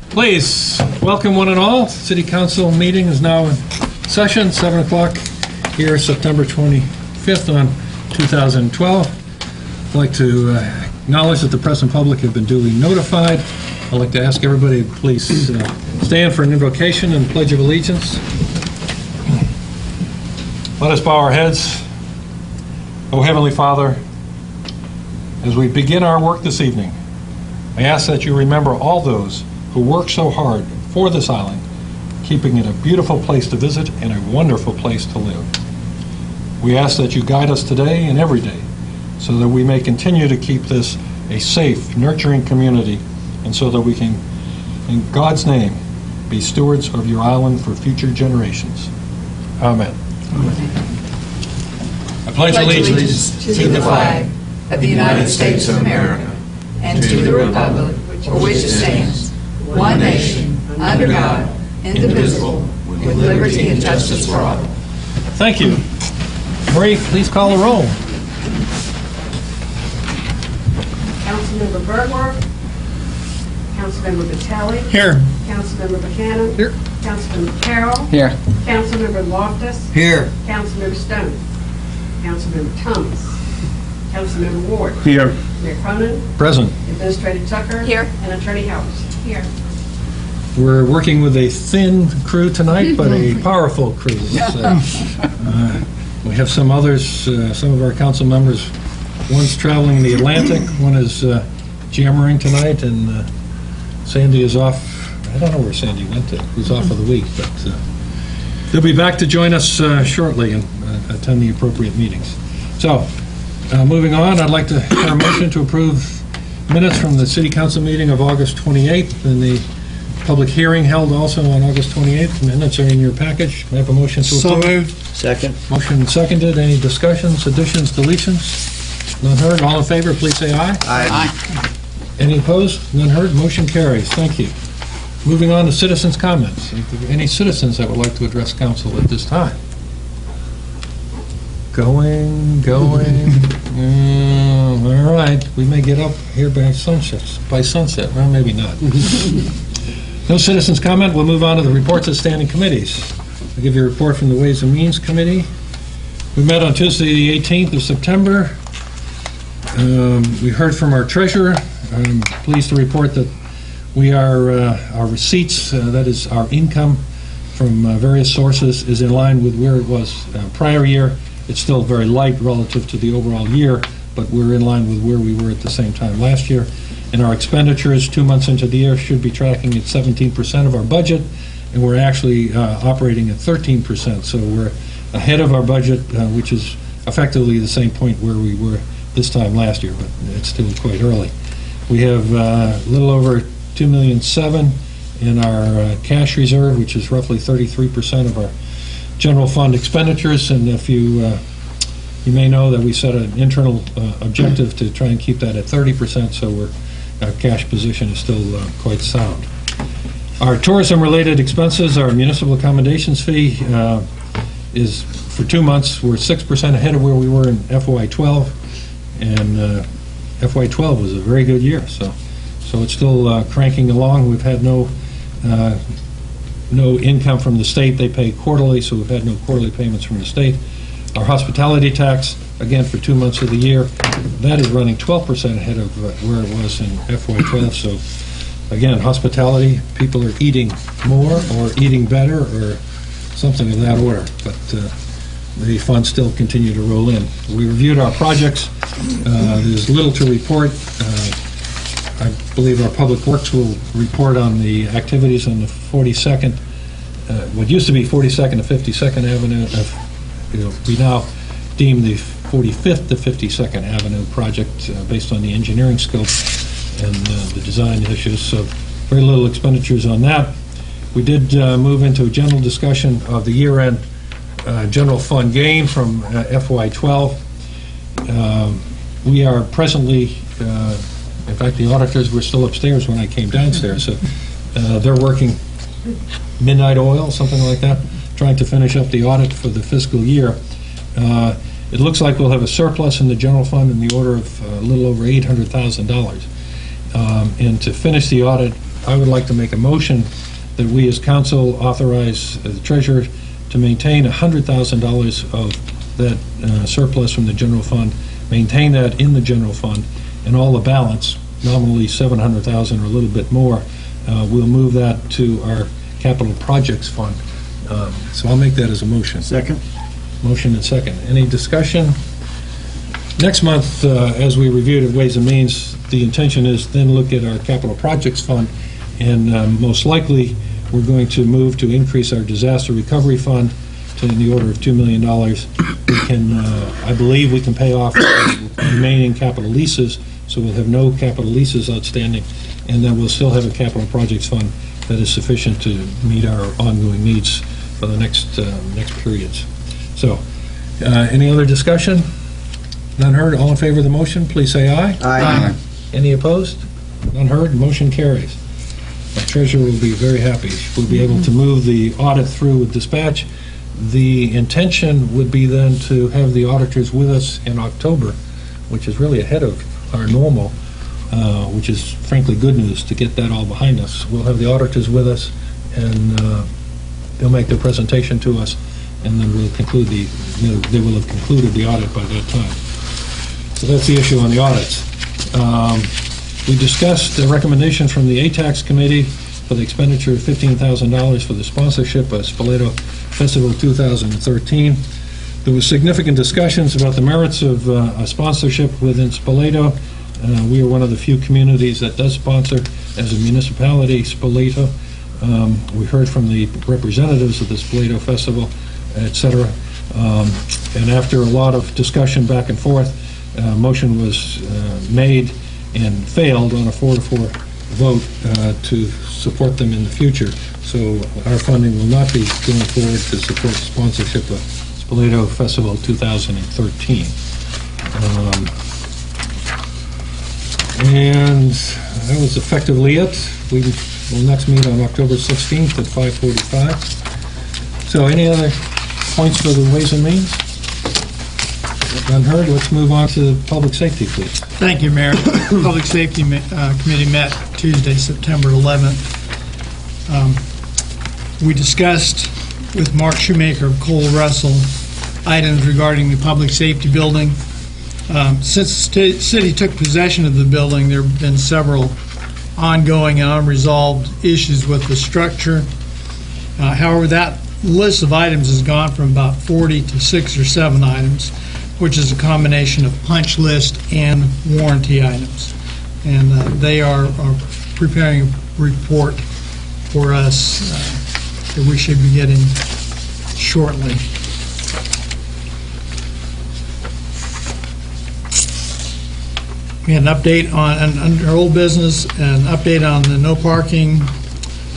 Please, welcome one and all. City Council meeting is now in session, 7 o'clock here, September 25th on 2012. I'd like to acknowledge that the press and public have been duly notified. I'd like to ask everybody to please stand for an invocation and pledge of allegiance. Let us bow our heads. O Heavenly Father, as we begin our work this evening, I ask that you remember all those who work so hard for this island, keeping it a beautiful place to visit and a wonderful place to live. We ask that you guide us today and every day so that we may continue to keep this a safe, nurturing community, and so that we can, in God's name, be stewards of your island for future generations. Amen. I pledge allegiance to the flag of the United States of America and to the republic for which it stands, one nation, under God, indivisible, with liberty and justice for all. Thank you. Marie, please call the roll. Councilmember Bergworth. Councilmember Vitelli. Here. Councilmember Buchanan. Here. Councilmember Carroll. Here. Councilmember Loftus. Here. Councilmember Stone. Councilmember Thomas. Councilmember Ward. Here. Mayor Cronin. Present. Administrator Tucker. Here. And Attorney Helms. Here. We're working with a thin crew tonight, but a powerful crew. We have some others, some of our council members. One's traveling the Atlantic, one is jammering tonight, and Sandy is off. I don't know where Sandy went to. He's off for the week, but he'll be back to join us shortly and attend the appropriate meetings. So, moving on, I'd like to hear a motion to approve minutes from the City Council meeting of August 28th and the public hearing held also on August 28th. Minutes are in your package. May I have a motion to approve? So moved. Second. Motion seconded. Any discussions, additions, deletions? None heard. All in favor, please say aye. Aye. Any opposed? None heard. Motion carries. Thank you. Moving on to citizens' comments. Any citizens that would like to address council at this time? Going. All right. We may get up here by sunset. Well, maybe not. No citizens' comment. We'll move on to the reports of standing committees. I'll give you a report from the Ways and Means Committee. We met on Tuesday, the 18th of September. We heard from our treasurer. I'm pleased to report that we are, our receipts, that is our income from various sources, is in line with where it was prior year. It's still very light relative to the overall year, but we're in line with where we were at the same time last year. And our expenditures 2 months into the year should be tracking at 17% of our budget, and we're actually operating at 13%. So we're ahead of our budget, which is effectively the same point where we were this time last year, but it's still quite early. We have a little over $2.7 million in our cash reserve, which is roughly 33% of our general fund expenditures. And if you may know that we set an internal objective to try and keep that at 30%, so our cash position is still quite sound. Our tourism-related expenses, our municipal accommodations fee is for 2 months, we're 6% ahead of where we were in FY12, and FY12 was a very good year, so it's still cranking along. We've had no income from the state. They pay quarterly, so we've had no quarterly payments from the state. Our hospitality tax, again, for 2 months of the year, that is running 12% ahead of where it was in FY12. So, again, hospitality, people are eating more or eating better or something of that order, but the funds still continue to roll in. We reviewed our projects. There's little to report. I believe our Public Works will report on the activities on the 42nd, what used to be 42nd to 52nd Avenue. We now deem the 45th to 52nd Avenue project based on the engineering scope and the design issues, so very little expenditures on that. We did move into a general discussion of the year-end general fund gain from FY12. We are presently, in fact, the auditors were still upstairs when I came downstairs, so they're working midnight oil, something like that, trying to finish up the audit for the fiscal year. It looks like we'll have a surplus in the general fund in the order of a little over $800,000. And to finish the audit, I would like to make a motion that we as council authorize the treasurer to maintain $100,000 of that surplus from the general fund, maintain that in the general fund, and all the balance, nominally $700,000 or a little bit more, we'll move that to our capital projects fund. So I'll make that as a motion. Second. Motion and second. Any discussion? Next month, as we reviewed at Ways and Means, the intention is then look at our capital projects fund, and most likely, we're going to move to increase our disaster recovery fund to in the order of $2 million. We can, I believe we can pay off the remaining capital leases, so we'll have no capital leases outstanding, and then we'll still have a capital projects fund that is sufficient to meet our ongoing needs for the next periods. So, any other discussion? None heard. All in favor of the motion, please say aye. Aye. Any opposed? None heard. Motion carries. The treasurer will be very happy. We'll be able to move the audit through with dispatch. The intention would be then to have the auditors with us in October, which is really ahead of our normal, which is frankly good news to get that all behind us. We'll have the auditors with us, and they'll make their presentation to us, and then we'll conclude they will have concluded the audit by that time. So that's the issue on the audits. We discussed a recommendation from the ATAX Committee for the expenditure of $15,000 for the sponsorship of Spoleto Festival 2013. There was significant discussions about the merits of a sponsorship within Spoleto. We are one of the few communities that does sponsor as a municipality Spoleto. We heard from the representatives of the Spoleto Festival, et cetera. And after a lot of discussion back and forth, motion was made and failed on a 4-4 vote to support them in the future. So our funding will not be going forward to support the sponsorship of Spoleto Festival 2013. And that was effectively it. We will next meet on October 16th at 5:45. So any other points for the Ways and Means? None heard. Let's move on to public safety, please. Thank you, Mayor. Public Safety Committee met Tuesday, September 11th. We discussed with Mark Shoemaker of Cole Russell items regarding the public safety building. Since the city took possession of the building, there have been several ongoing and unresolved issues with the structure. However, that list of items has gone from about 40 to 6 or 7 items, which is a combination of punch list and warranty items. And they are preparing a report for us that we should be getting shortly. We had an update on under old business, an update on the no parking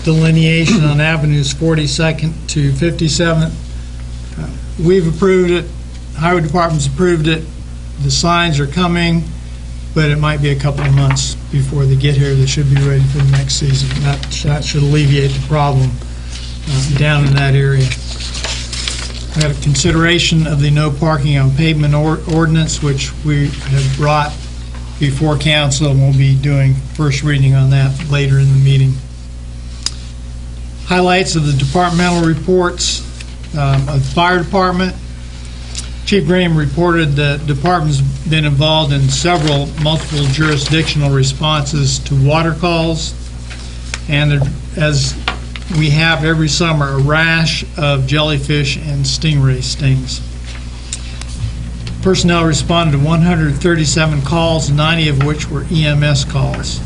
delineation on Avenues 42nd to 57th. We've approved it. Highway Department's approved it. The signs are coming, but it might be a couple of months before they get here. They should be ready for the next season. That should alleviate the problem down in that area. We have a consideration of the no parking on pavement ordinance, which we have brought before council, and we'll be doing first reading on that later in the meeting. Highlights of the departmental reports of the fire department. Chief Graham reported the department's been involved in several multiple jurisdictional responses to water calls, and as we have every summer, a rash of jellyfish and stingray stings. Personnel responded to 137 calls, 90 of which were EMS calls.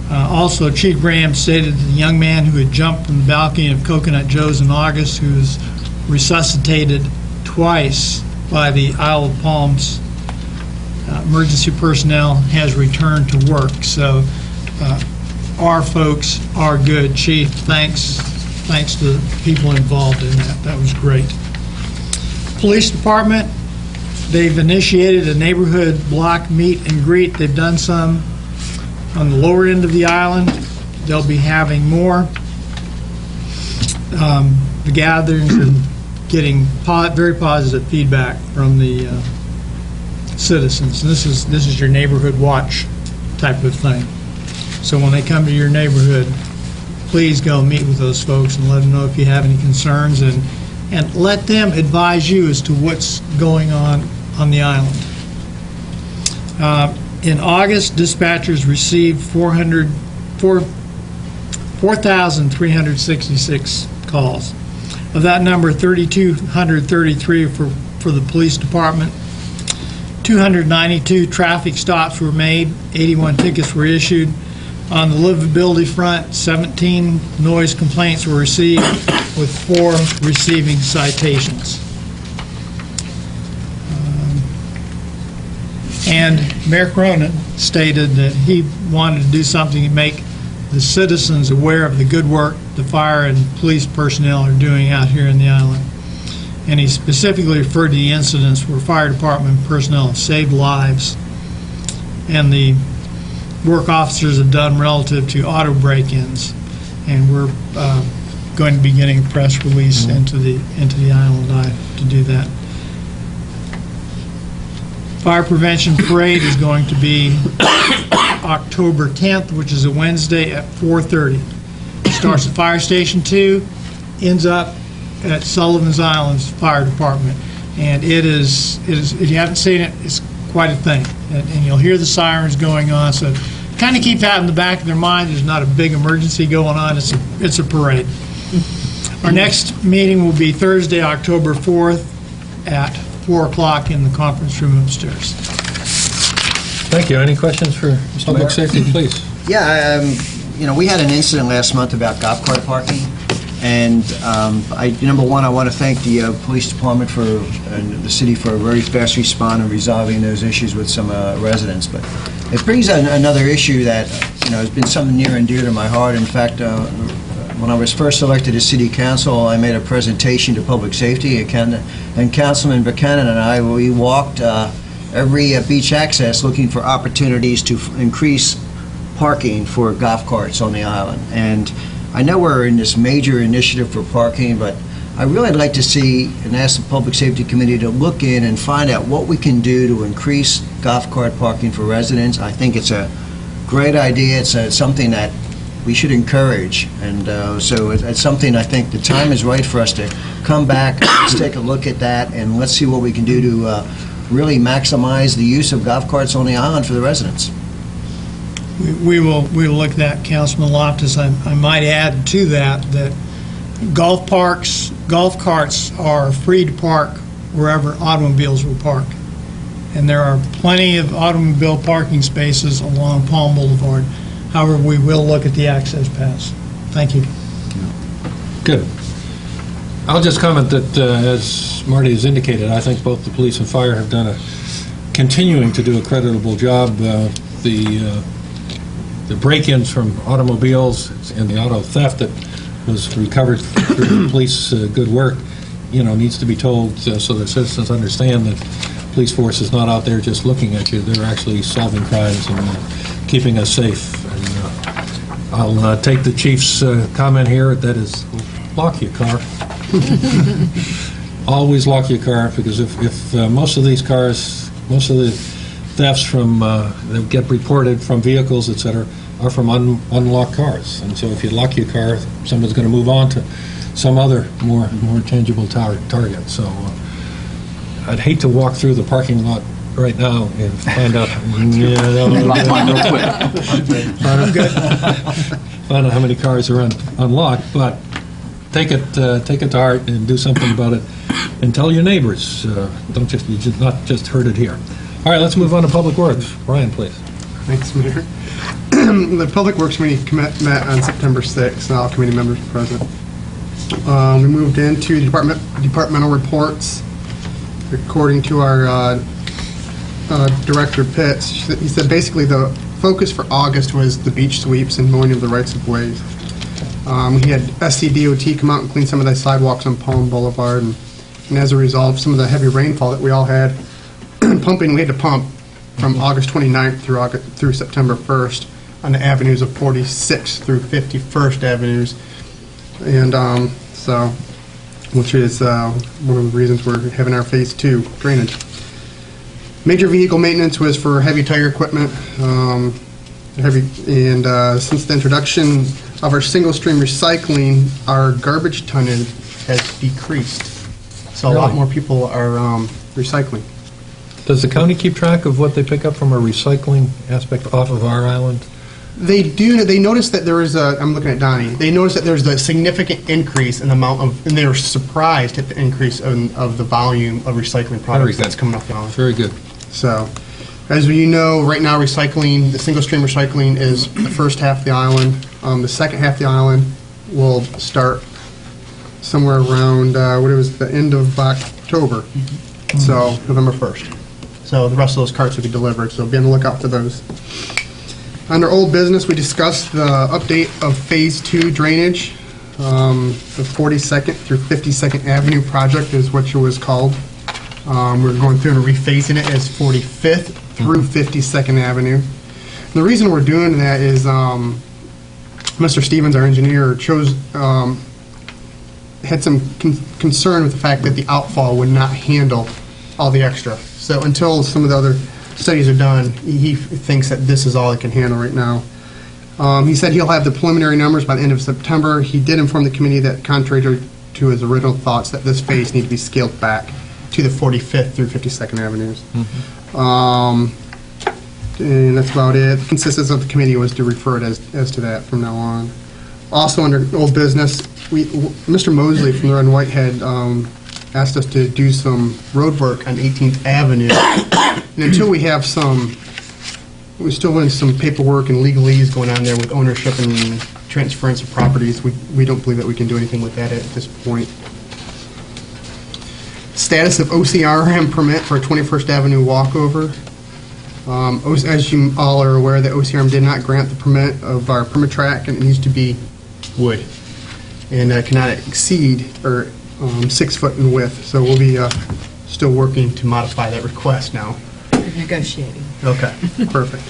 Also, Chief Graham stated that the young man who had jumped from the balcony of Coconut Joe's in August, who was resuscitated twice by the Isle of Palms emergency personnel, has returned to work. So our folks are good. Chief, thanks to the people involved in that. That was great. Police Department, they've initiated a neighborhood block meet and greet. They've done some on the lower end of the island. They'll be having more. The gatherings and getting very positive feedback from the citizens. This is your neighborhood watch type of thing. So when they come to your neighborhood, please go meet with those folks and let them know if you have any concerns, and let them advise you as to what's going on the island. In August, dispatchers received 4,366 calls. Of that number, 3,233 for the police department. 292 traffic stops were made, 81 tickets were issued. On the livability front, 17 noise complaints were received, with 4 receiving citations. And Mayor Cronin stated that he wanted to do something to make the citizens aware of the good work the fire and police personnel are doing out here in the island. And he specifically referred to the incidents where fire department personnel have saved lives and the work officers have done relative to auto break-ins. And we're going to be getting a press release into the island to do that. Fire Prevention Parade is going to be October 10th, which is a Wednesday at 4:30. It starts at Fire Station 2, ends up at Sullivan's Island's Fire Department. And it is, if you haven't seen it, it's quite a thing. And you'll hear the sirens going on, so kind of keep that in the back of their mind. There's not a big emergency going on. It's a parade. Our next meeting will be Thursday, October 4th at 4 o'clock in the conference room upstairs. Thank you. Any questions for Public Safety, please? Yeah, we had an incident last month about golf cart parking, and number one, I want to thank the police department and the city for a very fast response in resolving those issues with some residents. But it brings another issue that has been something near and dear to my heart. In fact, when I was first elected to City Council, I made a presentation to Public Safety, and Councilman Buchanan and I, we walked every beach access looking for opportunities to increase parking for golf carts on the island. And I know we're in this major initiative for parking, but I really like to see and ask the Public Safety Committee to look in and find out what we can do to increase golf cart parking for residents. I think it's a great idea. It's something that we should encourage, and so it's something I think the time is right for us to come back, let's take a look at that, and let's see what we can do to really maximize the use of golf carts on the island for the residents. We will look at that, Councilman Loftus. I might add to that golf carts are free to park wherever automobiles will park. And there are plenty of automobile parking spaces along Palm Boulevard. However, we will look at the access pass. Thank you. Good. I'll just comment that, as Marty has indicated, I think both the police and fire have continuing to do a creditable job. The break-ins from automobiles and the auto theft that was recovered through the police good work, needs to be told so that citizens understand that the police force is not out there just looking at you. They're actually solving crimes and keeping us safe. And I'll take the chief's comment here, that is, lock your car. Always lock your car, because if most of these cars, most of the thefts from that get reported from vehicles, etc., are from unlocked cars. And so if you lock your car, someone's going to move on to some other more tangible target. So I'd hate to walk through the parking lot right now and find out. Find out how many cars are unlocked, but take it to heart and do something about it, and tell your neighbors. Not just heard it here. All right, let's move on to Public Works. Brian, please. Thanks, Mayor. The Public Works Committee met on September 6th, and all committee members were present. We moved into the departmental reports. According to our Director Pitts, he said basically the focus for August was the beach sweeps and mowing of the rights-of-ways. We had SCDOT come out and clean some of the sidewalks on Palm Boulevard, and as a result of some of the heavy rainfall that we all had, we had to pump from August 29th through September 1st on the avenues of 46th through 51st Avenues, and which is one of the reasons we're having our Phase 2 drainage. Major vehicle maintenance was for heavy tire equipment. Since the introduction of our single-stream recycling, our garbage tonnage has decreased. So a lot Really? more people are recycling. Does the county keep track of what they pick up from a recycling aspect off of our island? They do. They noticed that there is a. I'm looking at Donnie. They noticed that there's a significant increase in the amount of, and they were surprised at the increase of the volume of recycling products good. that's coming off the island. Very good. So, as you know, right now recycling, the single stream recycling is the first half of the island. The second half of the island will start somewhere around the end of October. So November 1st. So the rest of those carts will be delivered. So be on the lookout for those. Under old business, we discussed the update of Phase 2 drainage. The 42nd through 52nd Avenue project is what it was called. We're going through and refacing it as 45th through 52nd Avenue. And the reason we're doing that is Mr. Stevens, our engineer, had some concern with the fact that the outfall would not handle all the extra. So until some of the other studies are done, he thinks that this is all it can handle right now. He said he'll have the preliminary numbers by the end of September. He did inform the committee that contrary to his original thoughts that this phase need to be scaled back to the 45th through 52nd Avenues. And that's about it. The consensus of the committee was to refer it as to that from now on. Also under old business, Mr. Mosley from the Red and Whitehead asked us to do some road work on 18th Avenue. And until we have we're still in some paperwork and legalese going on there with ownership and transference of properties. We don't believe that we can do anything with that at this point. Status of OCRM permit for a 21st Avenue walkover. As you all are aware, the OCRM did not grant the permit of our permit track, and it needs to be wood and cannot exceed 6 foot in width. So we'll be still working to modify that request now. Negotiating. Okay, perfect.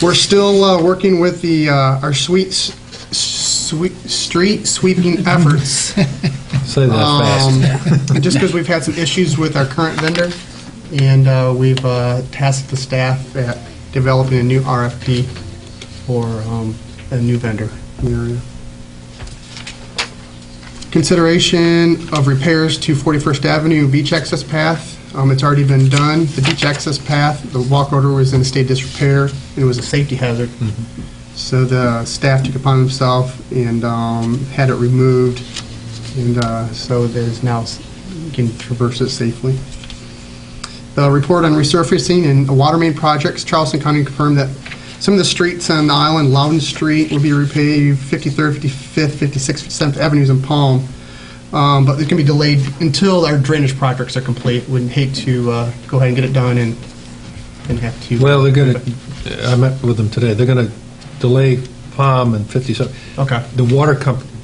We're still working with our street sweeping efforts. Say that fast. Just because we've had some issues with our current vendor, and we've tasked the staff at developing a new RFP for a new vendor in the area. Consideration of repairs to 41st Avenue beach access path. It's already been done. The beach access path, the walkover was in a state of disrepair, and it was a safety hazard. So the staff took it upon themselves and had it removed, and so there's now you can traverse it safely. The report on resurfacing and water main projects. Charleston County confirmed that some of the streets on the island, Loudon Street, will be repaved, 53rd, 55th, 56th, 57th Avenues in Palm. But it can be delayed until our drainage projects are complete. Wouldn't hate to go ahead and get it done and have to. Well, they're going to, I met with them today, they're going to delay Palm and 57. Okay. The Water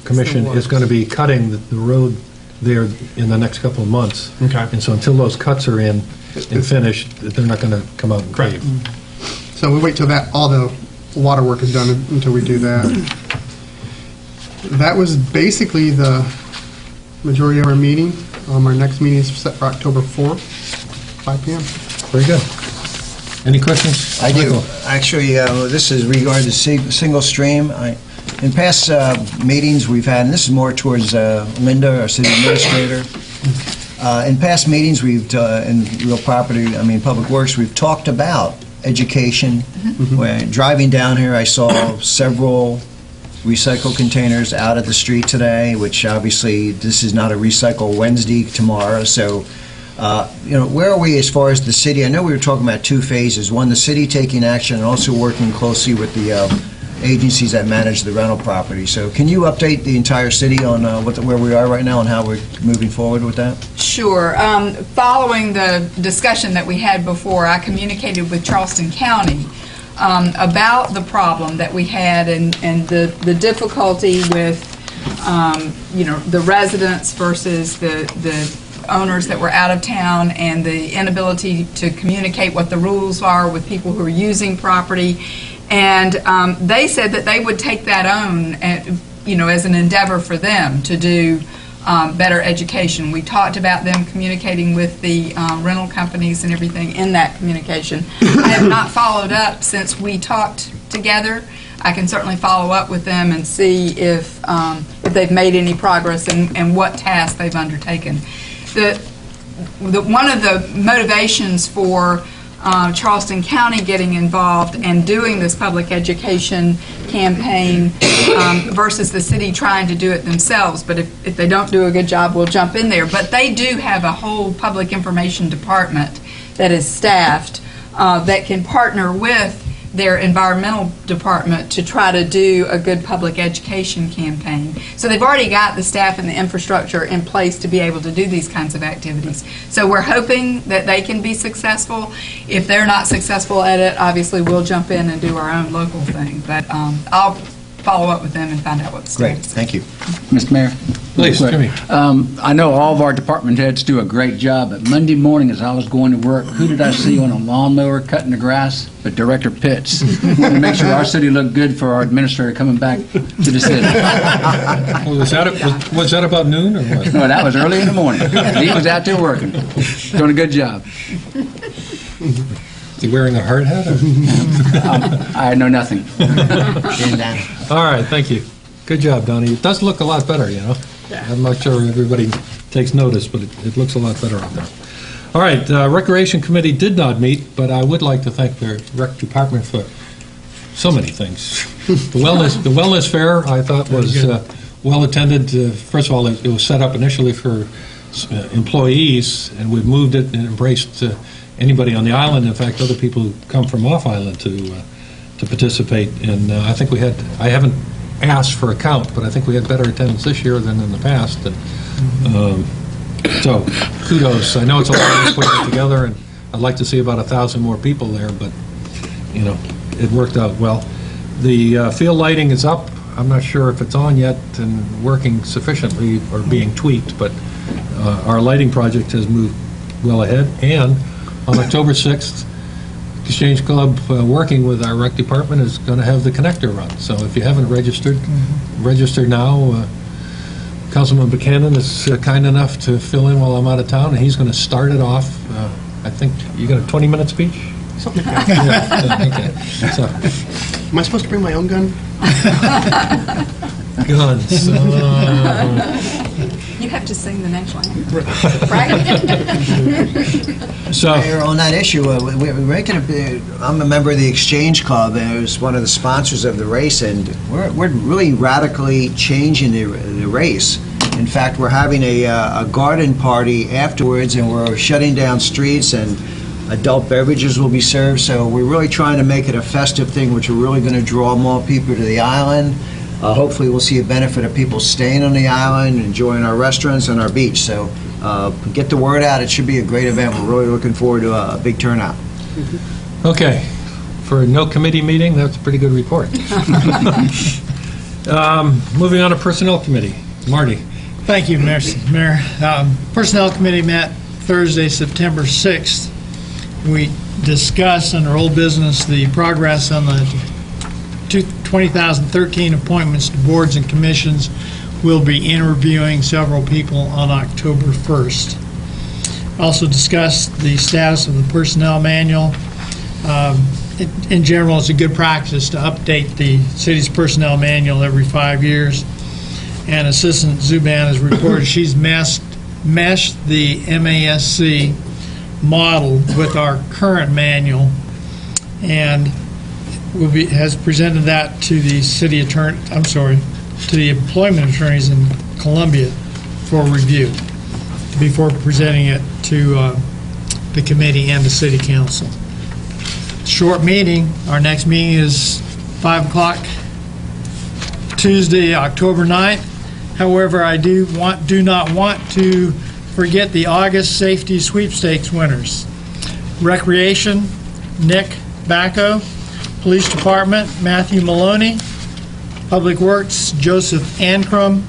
Commission is going to be cutting the road there in the next couple of months. Okay. And so until those cuts are in and finished, they're not going to come out and Correct. pave. So we wait till all the water work is done until we do that. That was basically the majority of our meeting. Our next meeting is set for October 4th, 5 p.m. Very good. Any questions? I do. Michael? Actually, this is regarding the single stream. In past meetings we've had, and this is more towards Linda, our city administrator. In past meetings, in real property, Public Works, we've talked about education. When driving down here, I saw several recycle containers out at the street today, which obviously this is not a Recycle Wednesday tomorrow. So, where are we as far as the city? I know we were talking about two phases. One, the city taking action and also working closely with the agencies that manage the rental property. So can you update the entire city on where we are right now and how we're moving forward with that? Sure. Following the discussion that we had before, I communicated with Charleston County about the problem that we had and the difficulty with, the residents versus the owners that were out of town and the inability to communicate what the rules are with people who are using property. And they said that they would take that on, as an endeavor for them to do better education. We talked about them communicating with the rental companies and everything in that communication. I have not followed up since we talked together. I can certainly follow up with them and see if they've made any progress and what tasks they've undertaken. One of the motivations for Charleston County getting involved and doing this public education campaign versus the city trying to do it themselves, but if they don't do a good job, we'll jump in there. But they do have a whole public information department that is staffed that can partner with their environmental department to try to do a good public education campaign. So they've already got the staff and the infrastructure in place to be able to do these kinds of activities. So we're hoping that they can be successful. If they're not successful at it, obviously we'll jump in and do our own local thing. But I'll follow up with them and find out what the Great, status is. thank you. Mr. Mayor? Please, Real quick. Jimmy. I know all of our department heads do a great job, but Monday morning as I was going to work, who did I see on a lawnmower cutting the grass? But Director Pitts. Wanted to make sure our city looked good for our administrator coming back to the city. Well, was that about noon or what? No, that was early in the morning. He was out there working, doing a good job. Is he wearing a hard hat? Or? I know nothing. All right, thank you. Good job, Donnie. It does look a lot better, you know. I'm not sure everybody takes notice, but it looks a lot better out there. All right, Recreation Committee did not meet, but I would like to thank the Rec Department for so many things. The wellness fair, I thought, was well attended. First of all, it was set up initially for employees, and we've moved it and embraced anybody on the island. In fact, other people who come from off island to participate. And I think I haven't asked for a count, but I think we had better attendance this year than in the past. And, so kudos. I know it's a lot of putting it together, and I'd like to see about 1,000 more people there, but you know, it worked out well. The field lighting is up. I'm not sure if it's on yet and working sufficiently or being tweaked, but our lighting project has moved well ahead. And on October 6th, Exchange Club, working with our rec department, is going to have the connector run. So if you haven't registered, register now. Councilman Buchanan is kind enough to fill in while I'm out of town, and he's going to start it off. I think you got a 20-minute speech? Something like that. Yeah, okay. So, Am I supposed to bring my own gun? guns. You have to sing the national anthem. Right? So, Mayor, on that issue, we're making I'm a member of the Exchange Club, and I was one of the sponsors of the race, and we're really radically changing the race. In fact, we're having a garden party afterwards, and we're shutting down streets, and adult beverages will be served. So we're really trying to make it a festive thing, which are really going to draw more people to the island. Hopefully, we'll see a benefit of people staying on the island, enjoying our restaurants and our beach. So get the word out. It should be a great event. We're really looking forward to a big turnout. okay, for no committee meeting, that's a pretty good report. Moving on to Personnel Committee. Marty. Thank you, Mayor. Personnel Committee met Thursday, September 6th. We discussed under old business the progress on the 2013 appointments to boards and commissions. We'll be interviewing several people on October 1st. Also discussed the status of the personnel manual. In general, it's a good practice to update the city's personnel manual every 5 years. And Assistant Zuban has reported she's meshed the MASC model with our current manual, and has presented that to the city attorney. To the employment attorneys in Columbia for review before presenting it to the committee and the city council. Short meeting. Our next meeting is 5 o'clock Tuesday, October 9th. However, I do not want to forget the August Safety Sweepstakes winners. Recreation, Nick Bacco. Police Department, Matthew Maloney. Public Works, Joseph Ancrum.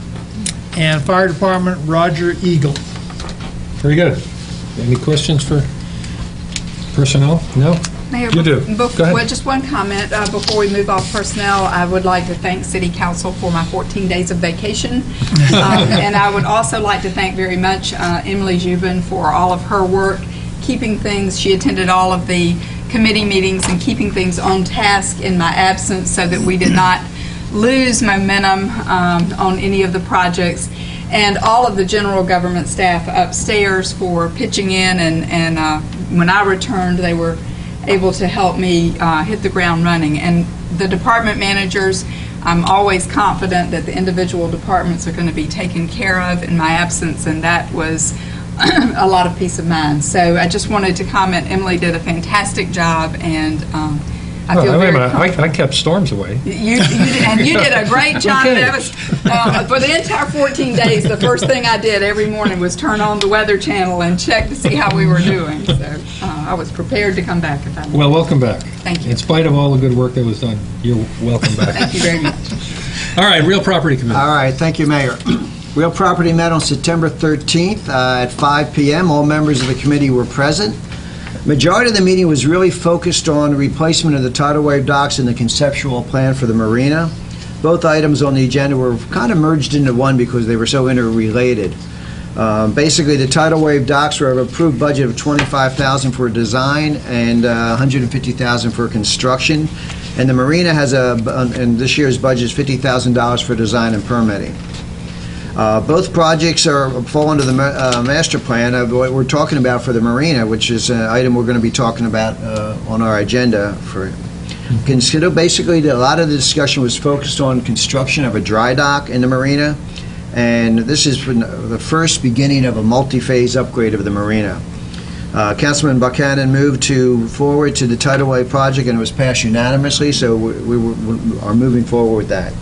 And Fire Department, Roger Eagle. Very good. Any questions for personnel? No? Mayor, You do. Go ahead. Well, just one comment before we move off personnel. I would like to thank City Council for my 14 days of vacation. And I would also like to thank very much Emily Jubin for all of her work, keeping things, she attended all of the committee meetings and keeping things on task in my absence so that we did not lose momentum on any of the projects. And all of the general government staff upstairs for pitching in, and when I returned, they were able to help me hit the ground running. And the department managers, I'm always confident that the individual departments are going to be taken care of in my absence, and that was a lot of peace of mind. So I just wanted to comment, Emily did a fantastic job, and I feel wait a very minute, comfortable. I kept storms away. You did a great job. Okay. That was for the entire 14 days. The first thing I did every morning was turn on the Weather Channel and check to see how we were doing. So I was prepared to come back if I needed. Well, welcome back. Thank you. In spite of all the good work that was done, you're welcome back. Thank you very much. All right, Real Property Committee. All right, thank you, Mayor. Real Property met on September 13th at 5 p.m. All members of the committee were present. Majority of the meeting was really focused on the replacement of the tidal wave docks and the conceptual plan for the marina. Both items on the agenda were kind of merged into one because they were so interrelated. Basically, the tidal wave docks were an approved budget of $25,000 for design and $150,000 for construction. And the marina has and this year's budget is $50,000 for design and permitting. Both projects fall under the master plan of what we're talking about for the marina, which is an item we're going to be talking about on our agenda. Consider basically a lot of the discussion was focused on construction of a dry dock in the marina, and this is the first beginning of a multi-phase upgrade of the marina. Councilman Buchanan moved forward to the tidal wave project, and it was passed unanimously, so we are moving forward with that.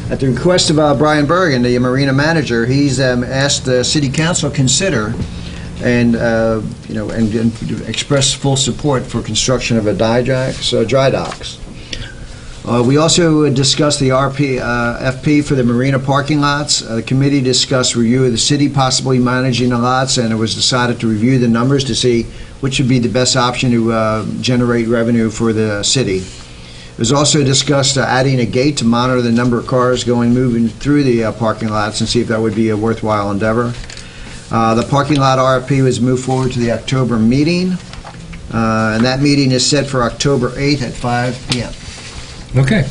At the request of Brian Bergen, the marina manager, he's asked the City Council consider and express full support for construction of a dry docks. We also discussed the FP for the marina parking lots. The committee discussed review of the city possibly managing the lots, and it was decided to review the numbers to see which would be the best option to generate revenue for the city. It was also discussed adding a gate to monitor the number of cars moving through the parking lots and see if that would be a worthwhile endeavor. The parking lot RFP was moved forward to the October meeting, and that meeting is set for October 8th at 5 p.m. Okay.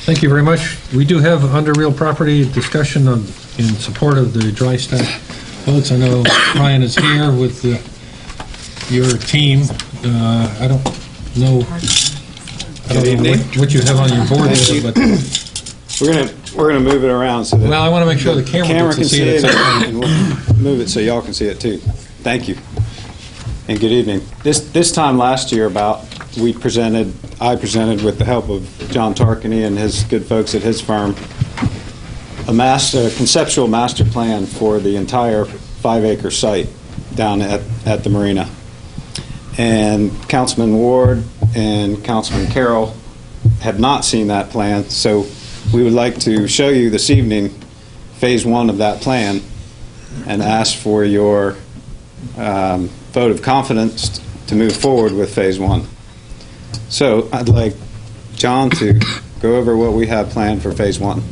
Thank you very much. We do have under Real Property discussion in support of the dry stack boats. I know Ryan is here with your team. I don't know what you have on your board there, but We're gonna move it around so that well, I want to make sure the camera can gets to see it, it. and we'll move it so y'all can see it too. Thank you, and good evening. This time last year, I presented with the help of John Tarkany and his good folks at his firm, a conceptual master plan for the entire 5-acre site down at the marina. And Councilman Ward and Councilman Carroll have not seen that plan, so we would like to show you this evening Phase 1 of that plan and ask for your vote of confidence to move forward with Phase 1. So I'd like John to go over what we have planned for Phase 1.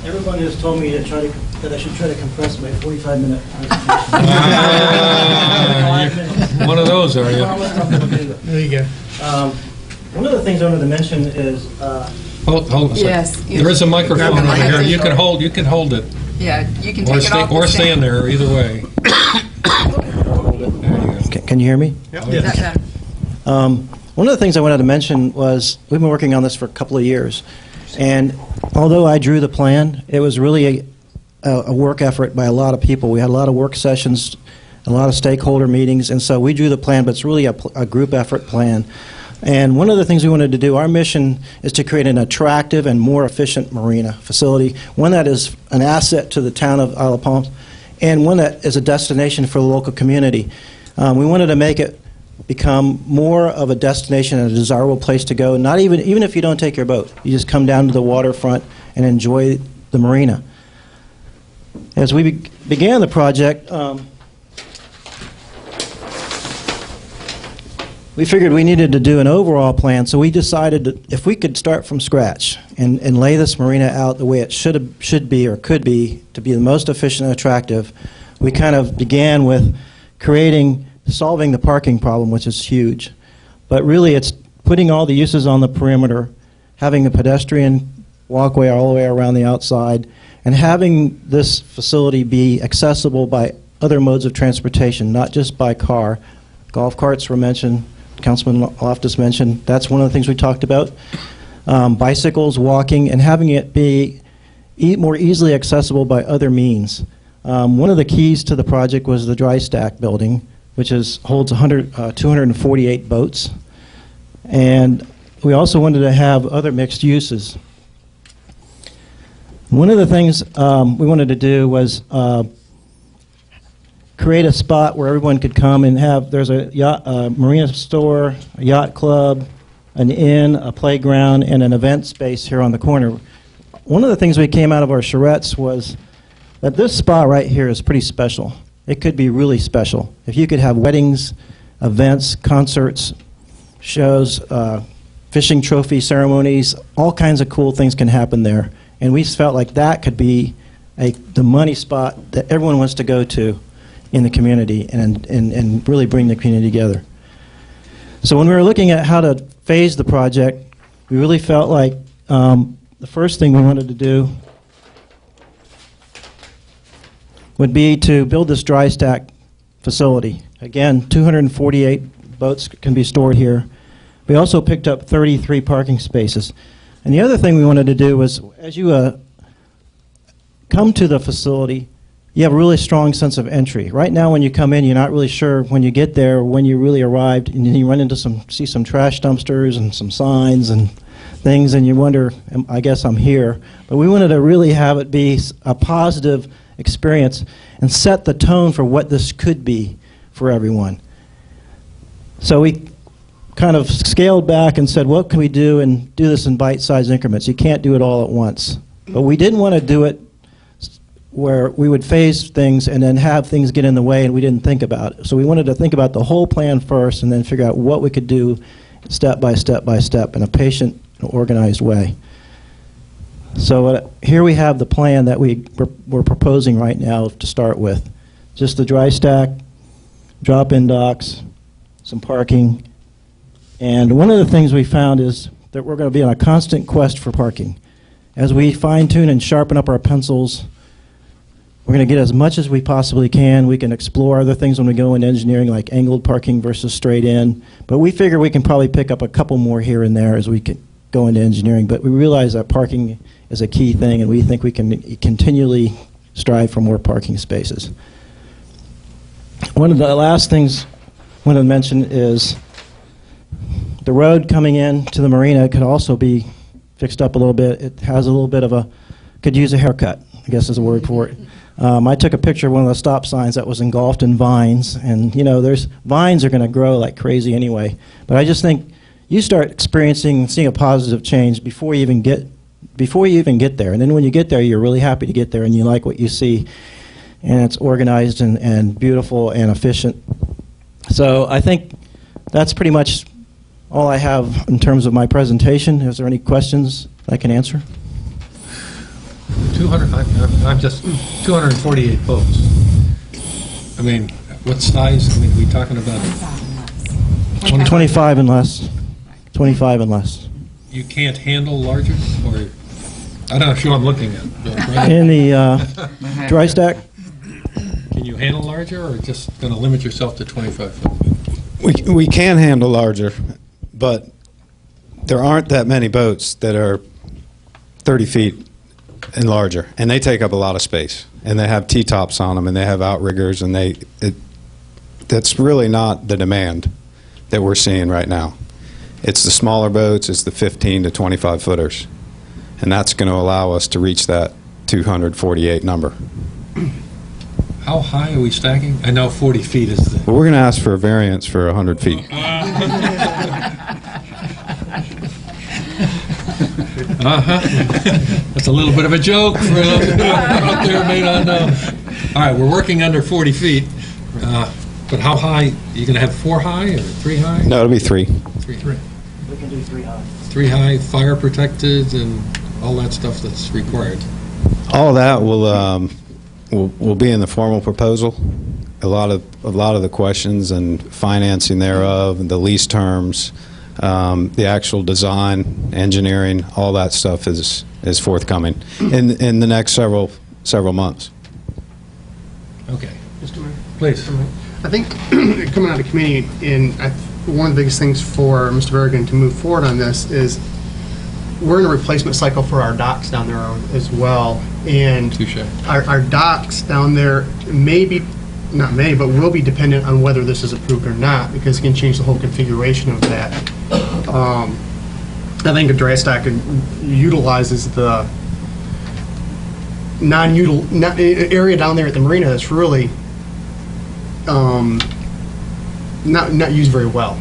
Everyone has told me that I should try to compress my 45-minute presentation. One of those, are you? There you go. One of the things I wanted to mention is Hold a second. Yes. There is a microphone over here. You can hold it. Yeah, you can Or take it off. or stand there, either way. Can you hear me? That's better. One of the things I wanted to mention was we've been working on this for a couple of years, and although I drew the plan, it was really a work effort by a lot of people. We had a lot of work sessions, a lot of stakeholder meetings, and so we drew the plan, but it's really a group effort plan. And one of the things we wanted to do, our mission is to create an attractive and more efficient marina facility, one that is an asset to the town of Isle of Palms, and one that is a destination for the local community. We wanted to make it become more of a destination and a desirable place to go, not even if you don't take your boat. You just come down to the waterfront and enjoy the marina. As we began the project, we figured we needed to do an overall plan, so we decided that if we could start from scratch and lay this marina out the way it should be or could be to be the most efficient and attractive, we kind of began with solving the parking problem, which is huge. But really, it's putting all the uses on the perimeter, having a pedestrian walkway all the way around the outside, and having this facility be accessible by other modes of transportation, not just by car. Golf carts were mentioned, Councilman Loftus mentioned. That's one of the things we talked about. Bicycles, walking, and having it be more easily accessible by other means. One of the keys to the project was the dry stack building, which holds 248 boats. And we also wanted to have other mixed uses. One of the things we wanted to do was create a spot where everyone could come and there's a marina store, a yacht club, an inn, a playground, and an event space here on the corner. One of the things we came out of our charrettes was that this spot right here is pretty special. It could be really special. If you could have weddings, events, concerts, shows, fishing trophy ceremonies, all kinds of cool things can happen there. And we felt like that could be the money spot that everyone wants to go to in the community and really bring the community together. So when we were looking at how to phase the project, we really felt like the first thing we wanted to do would be to build this dry stack facility. Again, 248 boats can be stored here. We also picked up 33 parking spaces. And the other thing we wanted to do was, as you come to the facility, you have a really strong sense of entry. Right now, when you come in, you're not really sure when you get there, when you really arrived, and then you run into see some trash dumpsters and some signs and things, and you wonder, I guess I'm here. But we wanted to really have it be a positive experience and set the tone for what this could be for everyone. So we kind of scaled back and said, what can we do, and do this in bite-sized increments. You can't do it all at once. But we didn't want to do it where we would phase things and then have things get in the way and we didn't think about it. So we wanted to think about the whole plan first and then figure out what we could do step by step by step in a patient, organized way. So here we have the plan that we're proposing right now to start with. Just the dry stack, drop-in docks, some parking. And one of the things we found is that we're going to be on a constant quest for parking. As we fine-tune and sharpen up our pencils, we're going to get as much as we possibly can. We can explore other things when we go into engineering, like angled parking versus straight in. But we figure we can probably pick up a couple more here and there as we go into engineering. But we realize that parking is a key thing, and we think we can continually strive for more parking spaces. One of the last things I want to mention is the road coming in to the marina could also be fixed up a little bit. It has a little bit of could use a haircut, I guess is a word for it. I took a picture of one of the stop signs that was engulfed in vines, and vines are going to grow like crazy anyway. But I just think you start experiencing, seeing a positive change before you even get there. And then when you get there, you're really happy to get there, and you like what you see, and it's organized and beautiful and efficient. So I think that's pretty much all I have in terms of my presentation. Is there any questions I can answer? 248 boats. I mean, what size? I mean, are we talking about? 25 and less. 25 and less. You can't handle larger? Or, I'm not sure I'm looking at. Right? In the dry stack? Can you handle larger, or just going to limit yourself to 25 foot? We can handle larger, but there aren't that many boats that are 30 feet and larger, and they take up a lot of space, and they have T-tops on them, and they have outriggers, and that's really not the demand that we're seeing right now. It's the smaller boats, it's the 15 to 25 footers, and that's going to allow us to reach that 248 number. How high are we stacking? I know 40 feet is the... Well, we're going to ask for a variance for 100 feet. That's a little bit of a joke for out there may not know. All right, we're working under 40 feet. But how high, you going to have 4 high or 3 high? No, it'll be 3. 3. We can do 3 high. 3 high, fire protected, and all that stuff that's required. All that will be in the formal proposal. A lot of the questions and financing thereof, and the lease terms, the actual design, engineering, all that stuff is forthcoming in the next several months. Okay. Mr. Mayor? Please. I think coming out of committee, one of the biggest things for Mr. Berrigan to move forward on this is we're in a replacement cycle for our docks down there as well. And Touche. our docks down there but will be dependent on whether this is approved or not, because it can change the whole configuration of that. I think a dry stack utilizes the area down there at the marina that's really not used very well.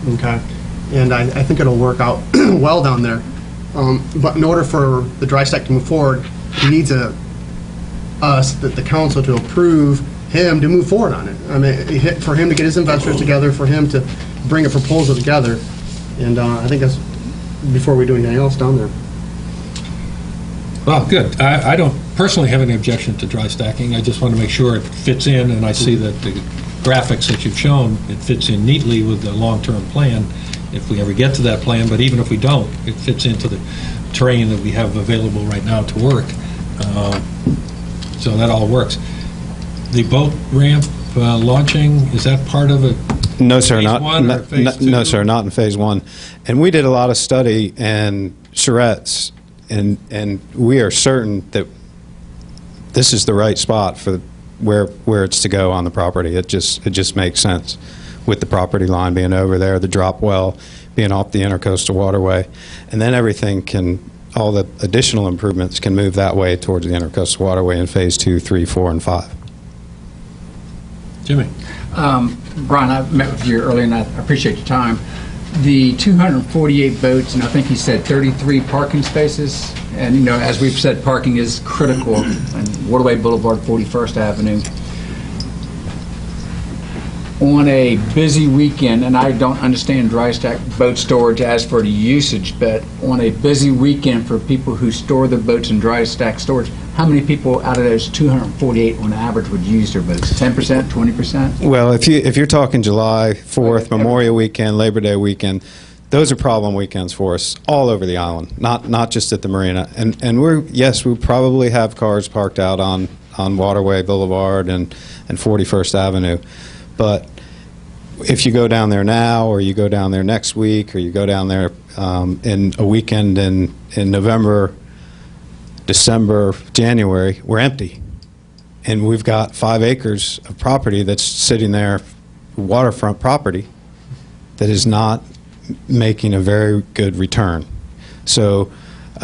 Okay, and I think it'll work out well down there. But in order for the dry stack to move forward, he needs the council to approve him to move forward on it. I mean, for him to get his investors together, for him to bring a proposal together, and I think that's before we do anything else down there. Well, good. I don't personally have any objection to dry stacking. I just want to make sure it fits in, and I see that the graphics that you've shown, it fits in neatly with the long-term plan, if we ever get to that plan, but even if we don't, it fits into the terrain that we have available right now to work. So that all works. The boat ramp launching, is that part of it? No, sir, Phase not one or phase two? no, sir, not in phase 1. And we did a lot of study and charrettes, and we are certain that this is the right spot for where it's to go on the property. It just makes sense with the property line being over there, the drop well being off the intercoastal waterway, and then all the additional improvements can move that way towards the intercoastal waterway in phase 2, 3, 4, and 5. Jimmy? Brian, I met with you earlier, and I appreciate your time. The 248 boats, and I think he said 33 parking spaces, and as we've said, parking is critical on Waterway Boulevard, 41st Avenue. On a busy weekend, and I don't understand dry stack boat storage as for the usage, but on a busy weekend for people who store their boats in dry stack storage, how many people out of those 248 on average would use their boats? 10%, 20%? Well, if you're talking July 4th, Memorial Weekend, Labor Day weekend, those are problem weekends for us all over the island, not just at the marina. And we probably have cars parked out on Waterway Boulevard and 41st Avenue. But if you go down there now, or you go down there next week, or you go down there in a weekend in November, December, January, we're empty. And we've got 5 acres of property that's sitting there, waterfront property, that is not making a very good return. So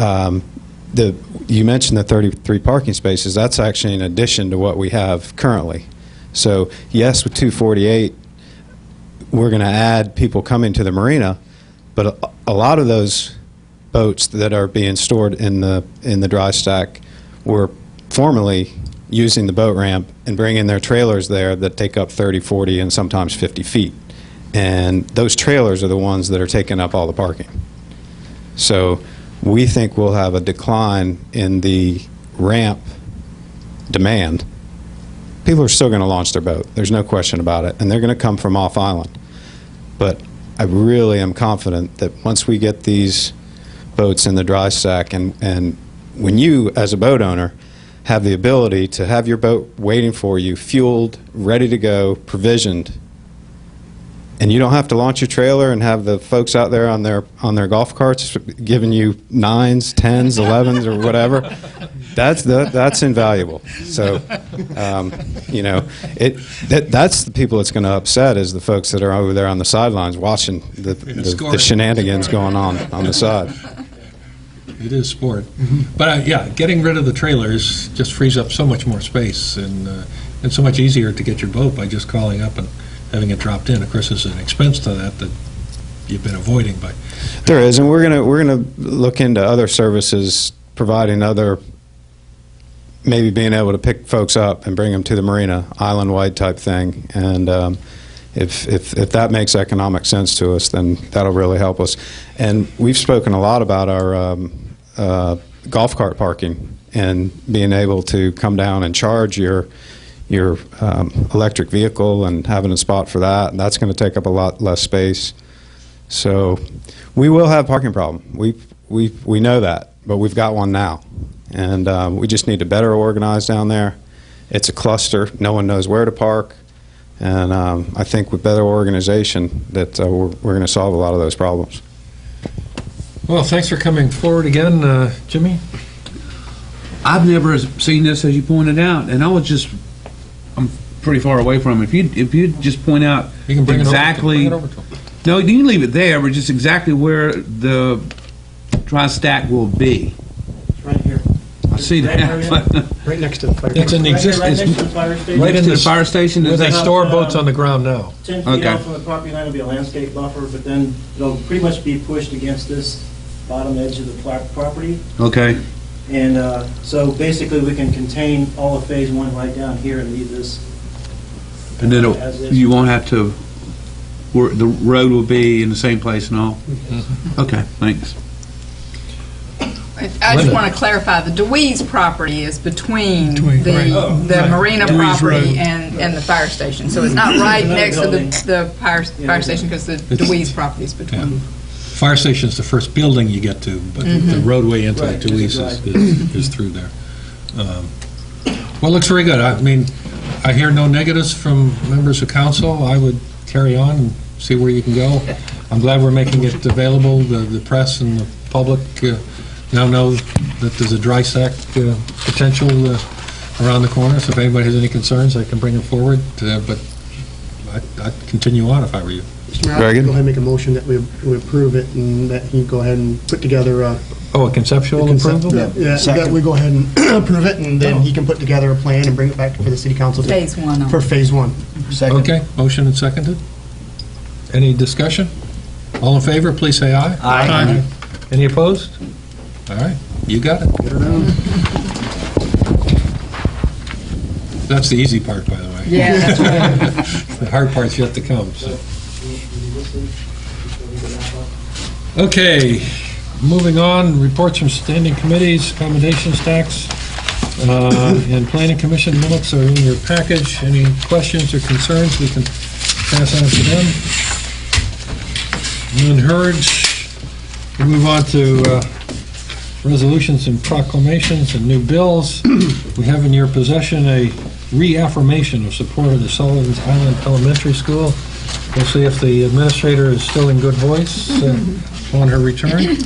you mentioned the 33 parking spaces. That's actually in addition to what we have currently. So yes, with 248, we're going to add people coming to the marina, but a lot of those boats that are being stored in the dry stack were formerly using the boat ramp and bringing their trailers there that take up 30, 40, and sometimes 50 feet. And those trailers are the ones that are taking up all the parking. So we think we'll have a decline in the ramp demand. People are still going to launch their boat. There's no question about it. And they're going to come from off island. But I really am confident that once we get these boats in the dry stack, and when you, as a boat owner, have the ability to have your boat waiting for you, fueled, ready to go, provisioned, and you don't have to launch your trailer and have the folks out there on their golf carts giving you 9s, 10s, 11s, or whatever, that's invaluable. So, that's the people that's going to upset, is the folks that are over there on the sidelines watching the shenanigans going on the side. It is sport. But getting rid of the trailers just frees up so much more space, and so much easier to get your boat by just calling up and having it dropped in. Of course, there's an expense to that you've been avoiding by. There is, and we're gonna look into other services, providing other maybe being able to pick folks up and bring them to the marina, island-wide type thing. And if that makes economic sense to us, then that'll really help us. And we've spoken a lot about our golf cart parking and being able to come down and charge your electric vehicle and having a spot for that. And that's going to take up a lot less space. So we will have a parking problem. We know that, but we've got one now. And we just need to better organize down there. It's a cluster. No one knows where to park. And I think with better organization that we're going to solve a lot of those problems. Well, thanks for coming forward again, Jimmy. I've never seen this, as you pointed out, and I'm pretty far away from it. If you just point out You can bring exactly. it over to him. No, you can leave it there, but just exactly where the tri-stack will be. Right here. I see that. Right next to the fire. It's in the existing, Right next to the fire station. right Next in to the this- fire station. where Is they that- store boats on the ground now. 10 feet Okay. out from the property line will be a landscape buffer, but then it'll pretty much be pushed against this bottom edge of the property. Okay. And so basically, we can contain all of Phase 1 right down here and leave this And then as is. you won't have to. The road will be in the same place and all. Okay. Thanks. I just Linda. want to clarify, the DeWeese property is between Between, the right. the marina DeWeese Road. property and the fire station. So it's not right Another next to building. the fire station, because the DeWeese property is between. Fire station's the first building you get to, but the roadway into Right, the there's a Dewey's is through there. Well, it looks very good. I mean, I hear no negatives from members of council. I would carry on and see where you can go. I'm glad we're making it available. The press and the public now know that there's a dry stack potential around the corner. So if anybody has any concerns, I can bring them forward. But I'd continue on if I were you. Mr. Mayor, Very I'd good. go ahead and make a motion that we approve it and that he go ahead and put together a Oh, a conceptual approval? Yeah, that Second. we go ahead and approve it, and then he can put together a plan and bring it back for the city council to- Phase 1 on. for Phase 1. Second. Okay, motion and seconded. Any discussion? All in favor, please say aye. Aye. Any opposed? All right, you got it. That's the easy part, by the way. Yeah, that's right. The hard part's yet to come, so. Okay, moving on, reports from standing committees, accommodations tax, and planning commission minutes are in your package. Any questions or concerns, we can pass on to them. None heard. We move on to resolutions and proclamations and new bills. We have in your possession a reaffirmation of support of the Sullivan's Island Elementary School. We'll see if the administrator is still in good voice upon her return.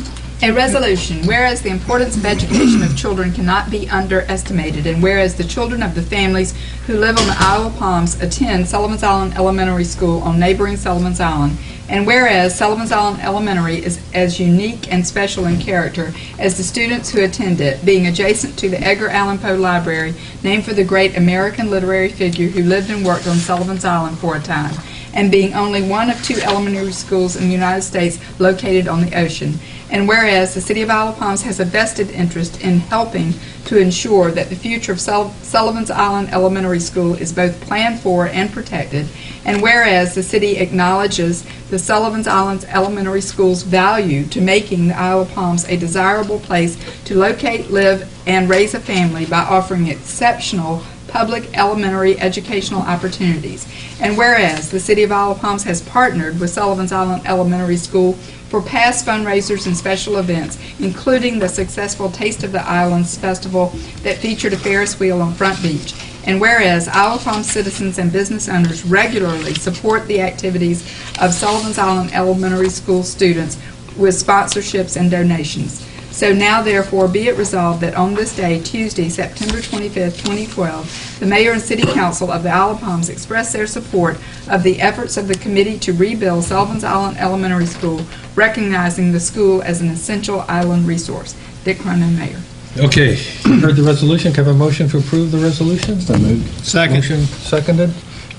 A resolution, whereas the importance of education of children cannot be underestimated, and whereas the children of the families who live on the Isle of Palms attend Sullivan's Island Elementary School on neighboring Sullivan's Island, and whereas Sullivan's Island Elementary is as unique and special in character as the students who attend it, being adjacent to the Edgar Allan Poe Library, named for the great American literary figure who lived and worked on Sullivan's Island for a time, and being only one of 2 elementary schools in the United States located on the ocean. And whereas the City of Isle of Palms has a vested interest in helping to ensure that the future of Sullivan's Island Elementary School is both planned for and protected, and whereas the city acknowledges the Sullivan's Island Elementary School's value to making the Isle of Palms a desirable place to locate, live, and raise a family by offering exceptional public elementary educational opportunities. And whereas the City of Isle of Palms has partnered with Sullivan's Island Elementary School for past fundraisers and special events, including the successful Taste of the Islands Festival that featured a Ferris wheel on Front Beach. And whereas Isle of Palms citizens and business owners regularly support the activities of Sullivan's Island Elementary School students with sponsorships and donations. So now therefore be it resolved that on this day, Tuesday, September 25th, 2012, the Mayor and City Council of the Isle of Palms express their support of the efforts of the committee to rebuild Sullivan's Island Elementary School, recognizing the school as an essential island resource. Dick Cronin, Mayor. Okay, you heard the resolution. Can I have a motion to approve the resolution? Second. Motion seconded.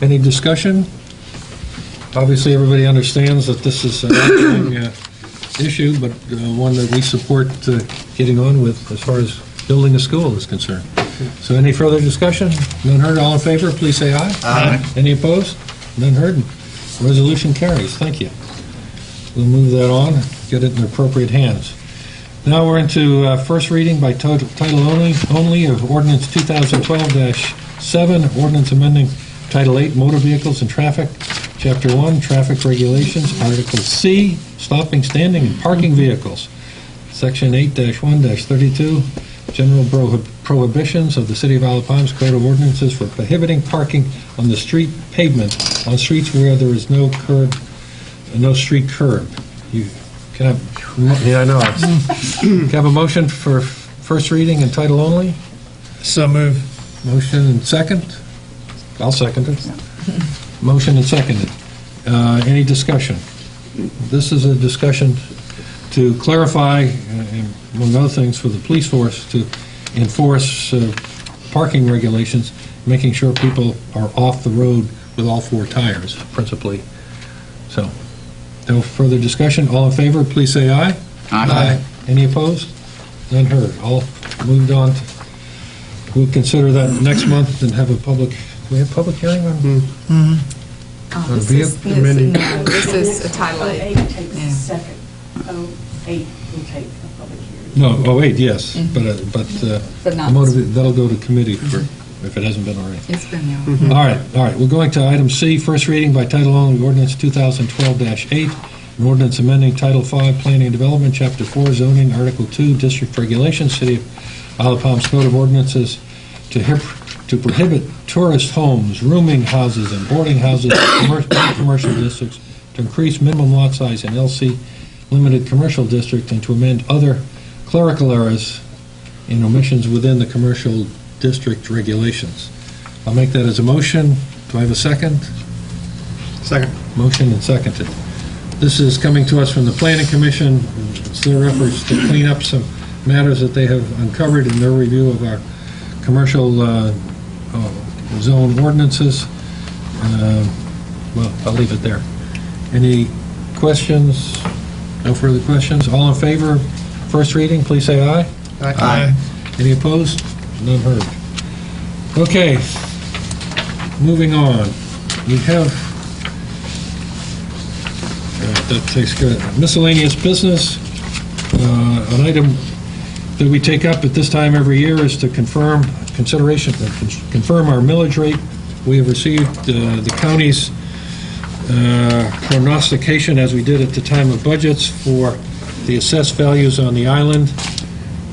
Any discussion? Obviously, everybody understands that this is an ongoing issue, but one that we support getting on with as far as building a school is concerned. So any further discussion? None heard, all in favor, please say aye. Aye. Any opposed? None heard. Resolution carries. Thank you. We'll move that on, get it in appropriate hands. Now we're into first reading by title only of ordinance 2012-7, ordinance amending Title 8, Motor Vehicles and Traffic, Chapter 1, Traffic Regulations, Article C, Stopping, Standing, and Parking Vehicles, Section 8-1-32, General Prohibitions of the City of Isle of Palms Code of Ordinances for prohibiting parking on the street pavement on streets where there is no street curb. You can have, yeah, I know. Can I have a motion for first reading and title only? So move. Motion and second? I'll second it. Motion and seconded. Any discussion? This is a discussion to clarify, among other things, for the police force to enforce parking regulations, making sure people are off the road with all four tires, principally. So, no further discussion. All in favor, please say aye. Aye. Any opposed? None heard. All moved on. We'll consider that next month and have a public, do we have public hearing on? This is a Title 8. 08 takes Yeah. a second. 08 will take a public hearing. No, 08, yes, but But not the this that'll go to committee for, if it hasn't been already. It's been there. All right, we're going to item C, first reading by title only, ordinance 2012-8, an ordinance amending Title 5, Planning and Development, Chapter 4, Zoning, Article 2, District Regulations, City of Isle of Palms Code of Ordinances to prohibit tourist homes, rooming houses, and boarding houses in commercial districts, to increase minimum lot size in LC Limited Commercial District, and to amend other clerical errors and omissions within the commercial district regulations. I'll make that as a motion. Do I have a second? Second. Motion and seconded. This is coming to us from the Planning Commission. It's their efforts to clean up some matters that they have uncovered in their review of our commercial zone ordinances. Well, I'll leave it there. Any questions? No further questions? All in favor? First reading, please say aye. Aye. Any opposed? None heard. Okay, moving on. We have, that takes care of miscellaneous business. An item that we take up at this time every year is to confirm our millage rate. We have received the county's prognostication, as we did at the time of budgets, for the assessed values on the island,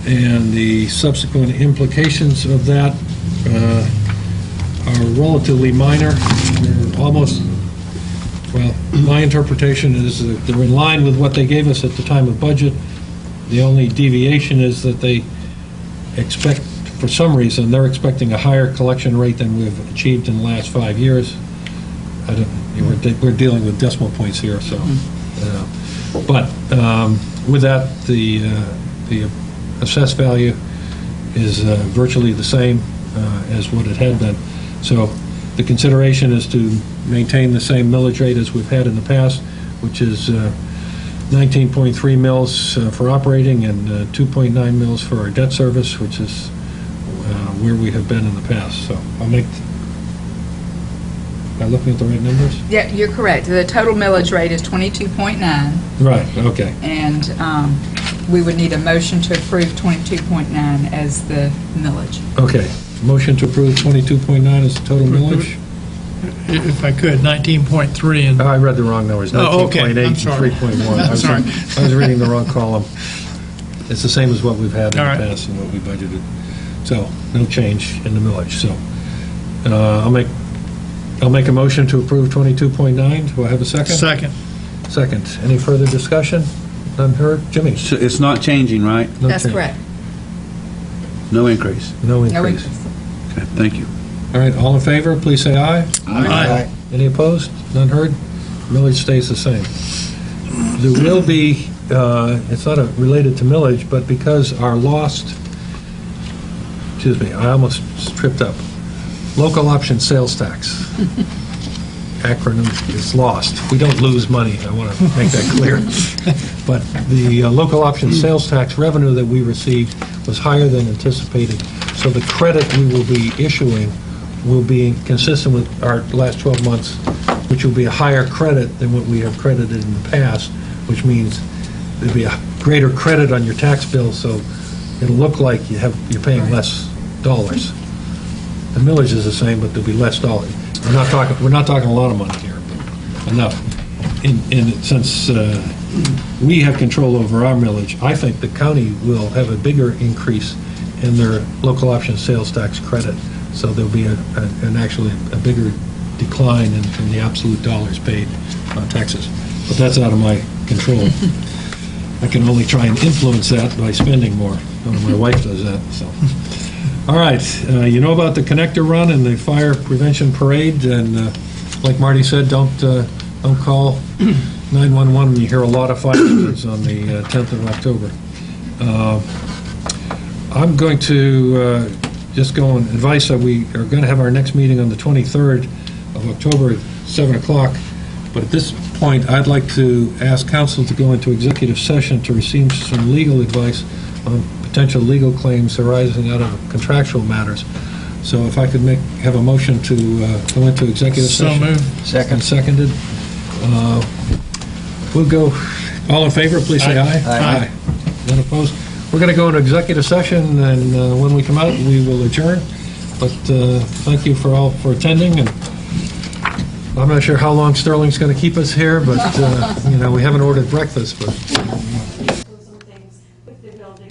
and the subsequent implications of that are relatively minor. They're almost, well, my interpretation is that they're in line with what they gave us at the time of budget. The only deviation is that they expect, for some reason, they're expecting a higher collection rate than we've achieved in the last 5 years. We're dealing with decimal points here, so. But with that, the assessed value is virtually the same as what it had been. So the consideration is to maintain the same millage rate as we've had in the past, which is 19.3 mils for operating and 2.9 mils for our debt service, which is where we have been in the past. So am I looking at the right numbers? Yeah, you're correct. The total millage rate is 22.9, Right, okay. and we would need a motion to approve 22.9 as the millage. Okay, motion to approve 22.9 as the total millage? If I could, 19.3 and... Oh, I read the wrong numbers, Oh, okay. 19.8 I'm and sorry. 3.1. I'm sorry. I was reading the wrong column. It's the same as what we've had in All the right. past and what we budgeted. So, no change in the millage. So, I'll make a motion to approve 22.9. Do I have a second? Second. Second. Any further discussion? None heard? Jimmy? So it's not changing, right? No That's change. correct. No increase. No No increase. increase. Okay, thank you. All right, all in favor, please say aye. Aye. Any opposed? None heard? Millage stays the same. There will be, it's not related to millage, but because our lost, I almost tripped up, local option sales tax. acronym is lost. We don't lose money, I want to make that clear. But the local option sales tax revenue that we received was higher than anticipated, so the credit we will be issuing will be consistent with our last 12 months, which will be a higher credit than what we have credited in the past, which means there'll be a greater credit on your tax bill, so it'll look like you're paying less dollars. The millage is the same, but there'll be less dollars. We're not talking a lot of money here, but enough. Since we have control over our millage, I think the county will have a bigger increase in their local option sales tax credit. So there'll be actually a bigger decline in the absolute dollars paid on taxes. But that's out of my control. I can only try and influence that by spending more. My wife does that, so. All right, you know about the connector run and the fire prevention parade, and like Marty said, don't call 911 when you hear a lot of fire hazards on the 10th of October. I'm going to just go and advise that we are going to have our next meeting on the 23rd of October at 7 o'clock, but at this point, I'd like to ask council to go into executive session to receive some legal advice on potential legal claims arising out of contractual matters. So if I could have a motion to go into executive session. So moved. Second. Seconded. We'll go, all in favor, please say aye. Aye. None opposed? We're going to go into executive session, and when we come out, we will adjourn. But thank you for attending, and I'm not sure how long Sterling's going to keep us here, but we haven't ordered breakfast, but